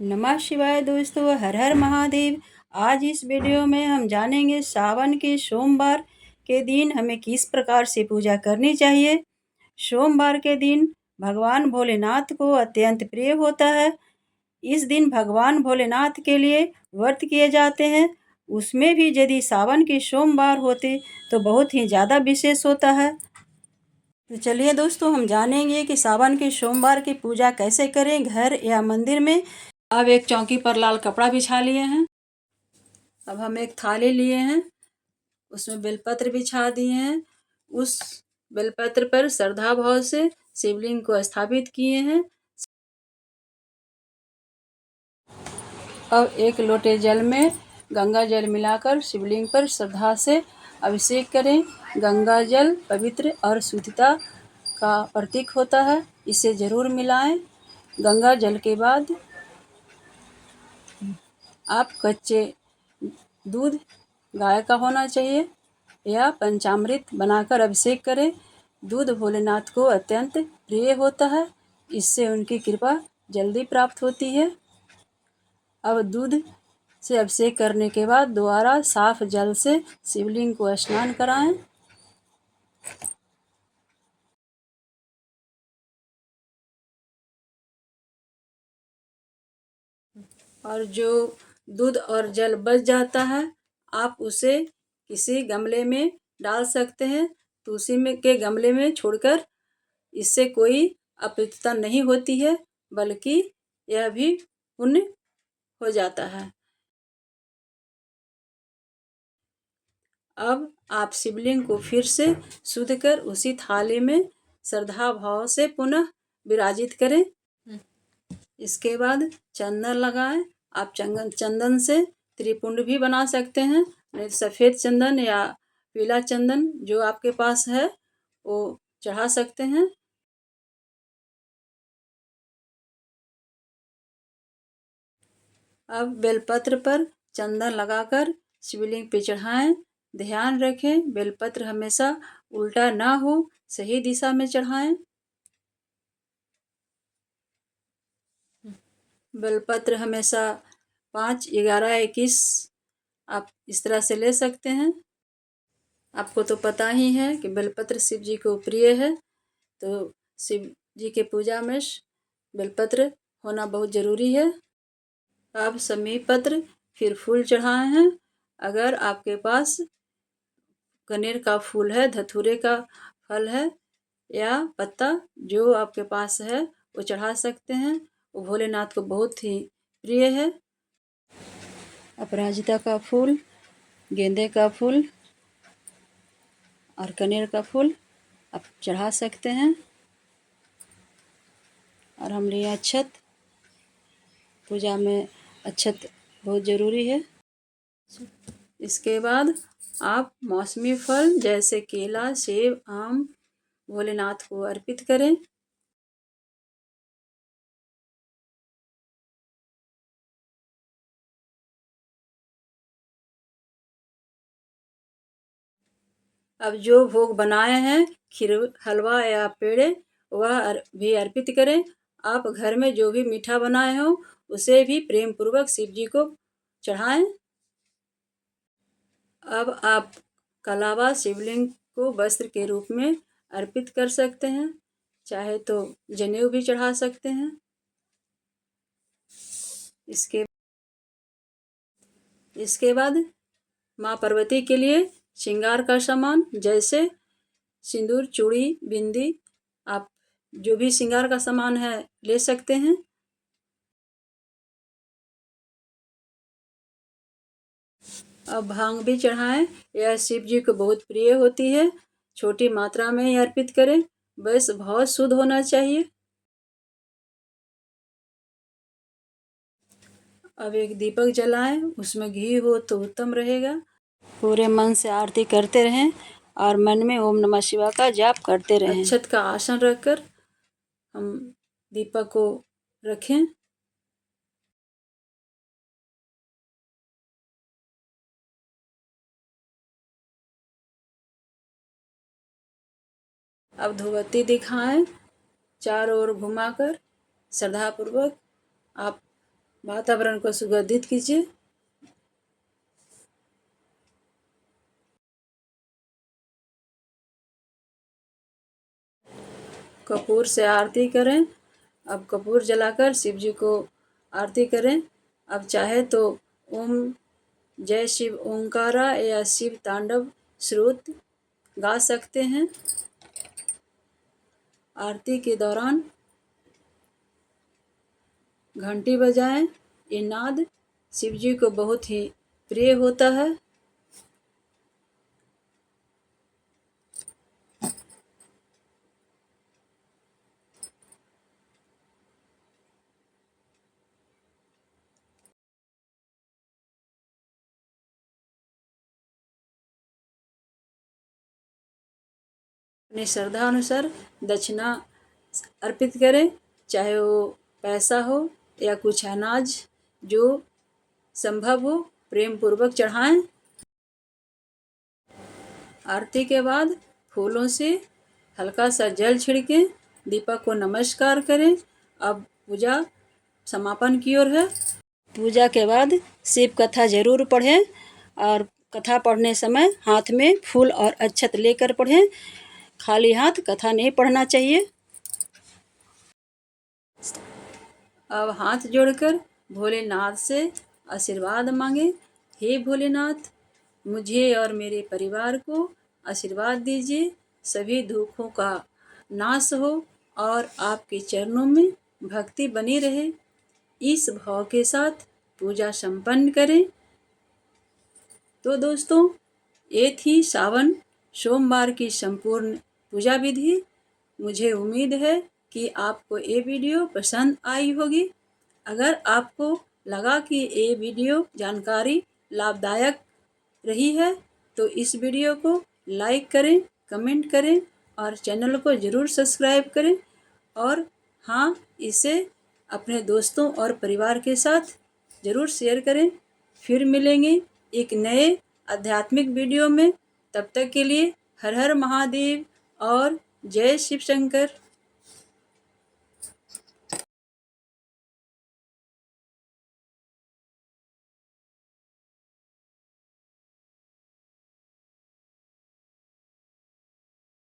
नमः शिवाय दोस्तों, हर हर महादेव। आज इस वीडियो में हम जानेंगे सावन के सोमवार के दिन हमें किस प्रकार से पूजा करनी चाहिए। सोमवार के दिन भगवान भोलेनाथ को अत्यंत प्रिय होता है। इस दिन भगवान भोलेनाथ के लिए व्रत किए जाते हैं। उसमें भी यदि सावन के सोमवार होते तो बहुत ही ज़्यादा विशेष होता है। तो चलिए दोस्तों, हम जानेंगे कि सावन के सोमवार की पूजा कैसे करें, घर या मंदिर में। अब एक चौकी पर लाल कपड़ा बिछा लिए हैं। अब हम एक थाली लिए हैं, उसमें बेलपत्र बिछा दिए हैं। उस बेलपत्र पर श्रद्धा भाव से शिवलिंग को स्थापित किए हैं। अब एक लोटे जल में गंगा जल मिलाकर शिवलिंग पर श्रद्धा से अभिषेक करें। गंगा जल पवित्र और शुद्धता का प्रतीक होता है, इसे जरूर मिलाएं। गंगा जल के बाद आप कच्चे दूध, गाय का होना चाहिए, या पंचामृत बनाकर अभिषेक करें। दूध भोलेनाथ को अत्यंत प्रिय होता है, इससे उनकी कृपा जल्दी प्राप्त होती है। अब दूध से अभिषेक करने के बाद दोबारा साफ जल से शिवलिंग को स्नान कराएं। और जो दूध और जल बच जाता है, आप उसे किसी गमले में डाल सकते हैं। तुलसी में के गमले में छोड़कर, इससे कोई अपवित्रता नहीं होती है, बल्कि यह भी पुण्य हो जाता है। अब आप शिवलिंग को फिर से शुद्ध कर उसी थाली में श्रद्धा भाव से पुनः विराजित करें। इसके बाद चंदन लगाएं। आप चंदन से त्रिपुंड भी बना सकते हैं, नहीं सफ़ेद चंदन या पीला चंदन जो आपके पास है वो चढ़ा सकते हैं। अब बेलपत्र पर चंदन लगाकर शिवलिंग पे चढ़ाएं। ध्यान रखें, बेलपत्र हमेशा उल्टा ना हो, सही दिशा में चढ़ाएं। बेलपत्र हमेशा 5, 11, 21 आप इस तरह से ले सकते हैं। आपको तो पता ही है कि बेलपत्र शिव जी को प्रिय है, तो शिव जी के पूजा में बेलपत्र होना बहुत ज़रूरी है। आप समीप पत्र फिर फूल चढ़ाए हैं। अगर आपके पास कनेर का फूल है, धतूरे का फल है या पत्ता, जो आपके पास है वो चढ़ा सकते हैं। वो भोलेनाथ को बहुत ही प्रिय है। अपराजिता का फूल, गेंदे का फूल और कनेर का फूल आप चढ़ा सकते हैं। और हम लिए अक्षत। पूजा में अक्षत बहुत ज़रूरी है। इसके बाद आप मौसमी फल जैसे केला, सेब, आम भोलेनाथ को अर्पित करें। अब जो भोग बनाए हैं, खीर, हलवा या पेड़े, वह भी अर्पित करें। आप घर में जो भी मीठा बनाए हो उसे भी प्रेम पूर्वक शिव जी को चढ़ाएं। अब आप कलावा शिवलिंग को वस्त्र के रूप में अर्पित कर सकते हैं, चाहे तो जनेऊ भी चढ़ा सकते हैं। इसके बाद माँ पार्वती के लिए श्रृंगार का सामान जैसे सिंदूर, चूड़ी, बिंदी, आप जो भी श्रृंगार का सामान है ले सकते हैं। अब भांग भी चढ़ाएं, यह शिव जी को बहुत प्रिय होती है। छोटी मात्रा में ही अर्पित करें, बस बहुत शुद्ध होना चाहिए। अब एक दीपक जलाएं, उसमें घी हो तो उत्तम रहेगा। पूरे मन से आरती करते रहें और मन में ओम नमः शिवाय का जाप करते रहें। अक्षत का आसन रखकर हम दीपक को रखें। अब धूपबत्ती दिखाएं, चारों ओर घुमाकर श्रद्धापूर्वक आप वातावरण को सुगंधित कीजिए। कपूर से आरती करें। अब कपूर जलाकर शिव जी को आरती करें। अब चाहे तो ओम जय शिव ओंकारा या शिव तांडव श्रुत गा सकते हैं। आरती के दौरान घंटी बजाएं। ये नाद शिव जी को बहुत ही प्रिय होता है। अपनी श्रद्धा अनुसार दक्षिणा अर्पित करें, चाहे वो पैसा हो या कुछ अनाज, जो संभव हो प्रेम पूर्वक चढ़ाएं। आरती के बाद फूलों से हल्का सा जल छिड़कें, दीपक को नमस्कार करें। अब पूजा समापन की ओर है। पूजा के बाद शिव कथा जरूर पढ़ें और कथा पढ़ने समय हाथ में फूल और अक्षत लेकर पढ़ें। खाली हाथ कथा नहीं पढ़ना चाहिए। अब हाथ जोड़कर भोलेनाथ से आशीर्वाद मांगे। हे भोलेनाथ, मुझे और मेरे परिवार को आशीर्वाद दीजिए, सभी दुखों का नाश हो और आपके चरणों में भक्ति बनी रहे। इस भाव के साथ पूजा संपन्न करें। तो दोस्तों, ये थी सावन सोमवार की संपूर्ण पूजा विधि। मुझे उम्मीद है कि आपको ये वीडियो पसंद आई होगी। अगर आपको लगा कि ये वीडियो जानकारी लाभदायक रही है तो इस वीडियो को लाइक करें, कमेंट करें और चैनल को ज़रूर सब्सक्राइब करें। और हाँ, इसे अपने दोस्तों और परिवार के साथ ज़रूर शेयर करें। फिर मिलेंगे एक नए आध्यात्मिक वीडियो में। तब तक के लिए हर हर महादेव और जय शिव शंकर।